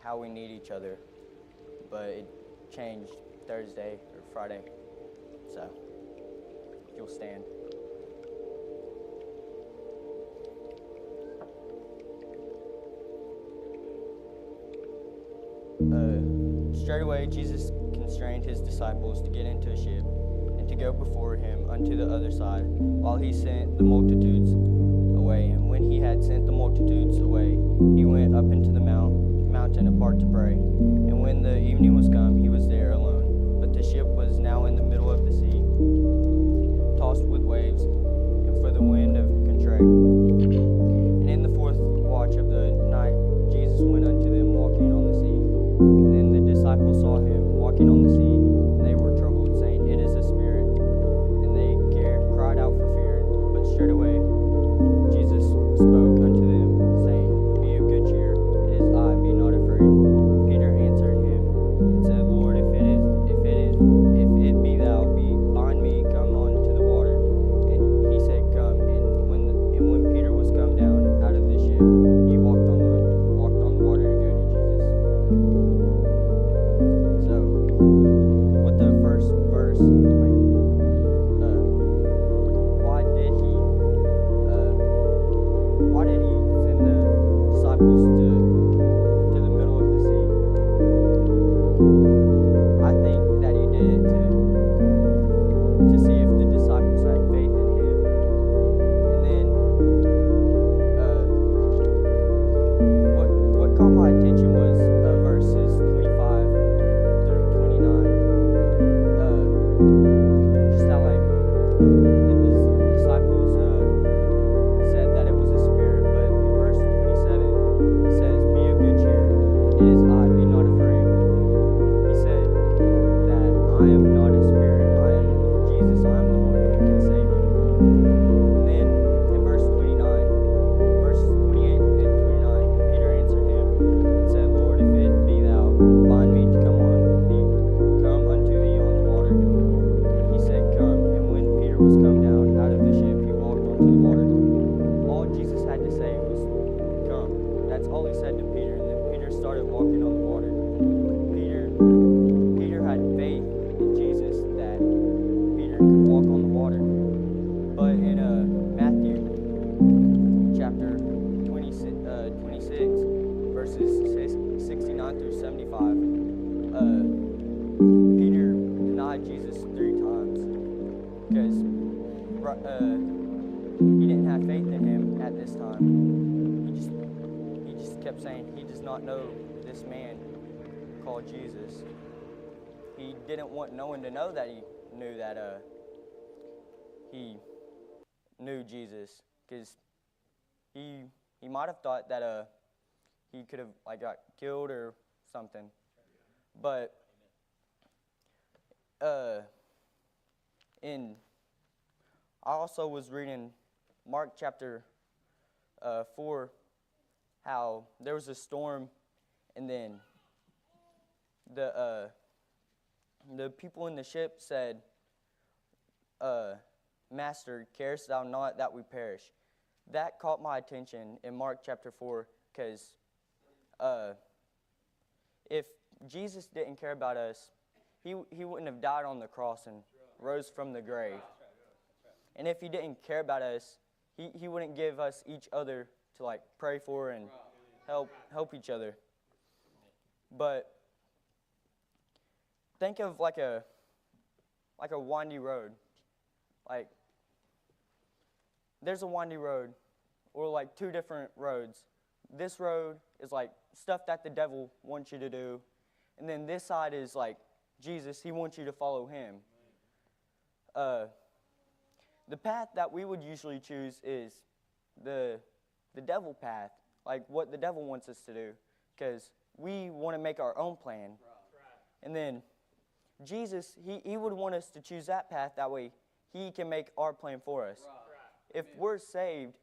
how we need each other, but it changed Thursday or Friday. So, if you'll stand. Straight away, Jesus constrained his disciples to get into a ship and to go before him unto the other side, while he sent the multitudes away. And when he had sent the multitudes away, he went up into the mountain apart to pray. And when the evening was come, he was there alone. But the ship was now in the middle of the sea, tossed with waves, and for the wind of contract. And in the fourth watch of the night, Jesus went unto them walking on the sea. And then the disciples saw him walking on the sea, and they were troubled, saying, It is a spirit. And they cried out for fear. But straightway Jesus spoke unto them, saying, Be of good cheer, it is I, be not afraid. Peter answered him and said, Lord, if it be thou, bind me, come on to the water. And he said, Come. And when Peter was come down out of the ship, he walked on the water to go to Jesus. So, with the first verse, why did he send the disciples to the middle of the sea? I think that he did it to see if the disciples had faith in him. And then what caught my attention was verses 25 through 29. Just how the disciples said that it was a spirit, but in verse 27 it says, Be of good cheer, it is I, be not afraid. He said that I am not a spirit, I am Jesus, I am the one who can save you. And then in verses 28 and 29, Peter answered him and said, Lord, if it be thou, bind me to come unto thee on the water. And he said, Come. And when Peter was come down out of the ship, he walked onto the water. All Jesus had to say was, Come. That's all he said to Peter. And then Peter started walking on the water. Peter had faith in Jesus that Peter could walk on the water. But in Matthew chapter 26, verses 69 through 75, Peter denied Jesus 3 times because he didn't have faith in him at this time. He just kept saying he does not know this man called Jesus. He didn't want no one to know that he knew that he knew Jesus, because he might have thought that he could have got killed or something. But I also was reading Mark chapter 4, how there was a storm, and then the people in the ship said, Master, carest thou not that we perish? That caught my attention in Mark chapter 4, because if Jesus didn't care about us, he wouldn't have died on the cross and rose from the grave. And if he didn't care about us, he wouldn't give us each other to pray for and help each other. But think of like a windy road. There's a windy road, or 2 different roads. This road is stuff that the devil wants you to do, and then this side is Jesus. He wants you to follow him. The path that we would usually choose is the devil path, what the devil wants us to do, because we want to make our own plan. And then Jesus, he would want us to choose that path. That way he can make our plan for us. If we're saved,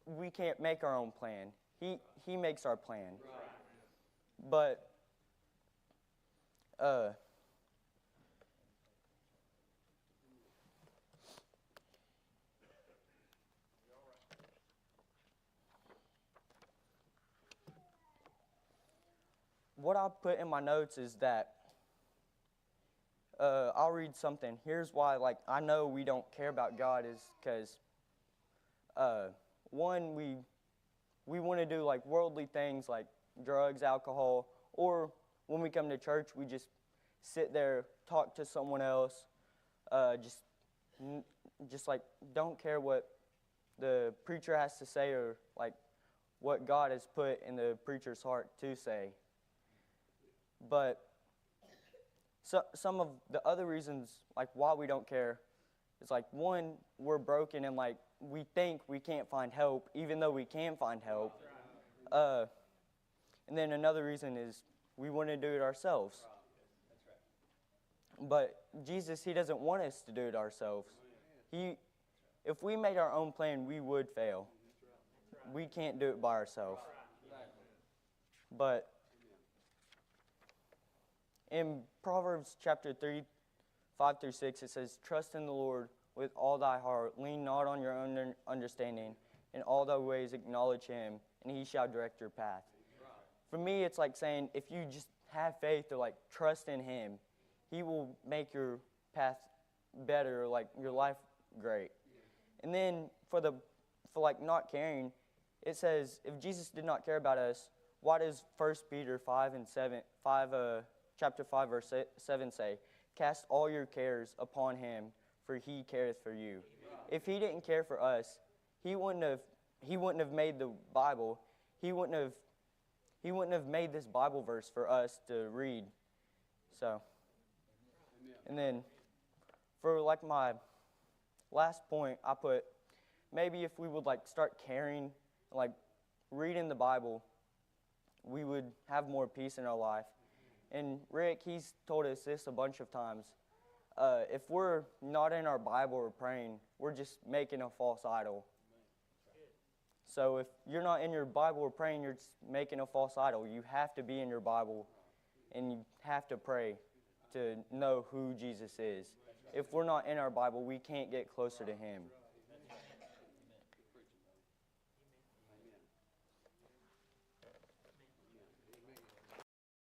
we can't make our own plan. He makes our plan. But what I put in my notes is that I'll read something. Here's why, like, I know we don't care about God is because, one, we want to do, like, worldly things like drugs, alcohol, or when we come to church, we just sit there, talk to someone else, just like, don't care what the preacher has to say or, like, what God has put in the preacher's heart to say. But some of the other reasons, like, why we don't care is, like, one, we're broken and, like, we think we can't find help, even though we can find help. And then another reason is we want to do it ourselves. But Jesus, He doesn't want us to do it ourselves. If we made our own plan, we would fail. We can't do it by ourselves. But in Proverbs chapter 3, 5 through 6, it says, "Trust in the Lord with all thy heart. Lean not on your own understanding. In all thy ways acknowledge Him, and He shall direct your path." For me, it's like saying, if you just have faith or, like, trust in Him, He will make your path better, like, your life great. And then for like not caring, it says, if Jesus did not care about us, why does 1 Peter chapter 5, verse 7 say, "Cast all your cares upon Him, for He careth for you." If He didn't care for us, He wouldn't have made the Bible. He wouldn't have made this Bible verse for us to read. So, and then for, like, my last point, I put, maybe if we would, like, start caring, like, reading the Bible, we would have more peace in our life. And Rick, he's told us this a bunch of times. If we're not in our Bible or praying, we're just making a false idol. So if you're not in your Bible or praying, you're just making a false idol. You have to be in your Bible, and you have to pray to know who Jesus is. If we're not in our Bible, we can't get closer to Him.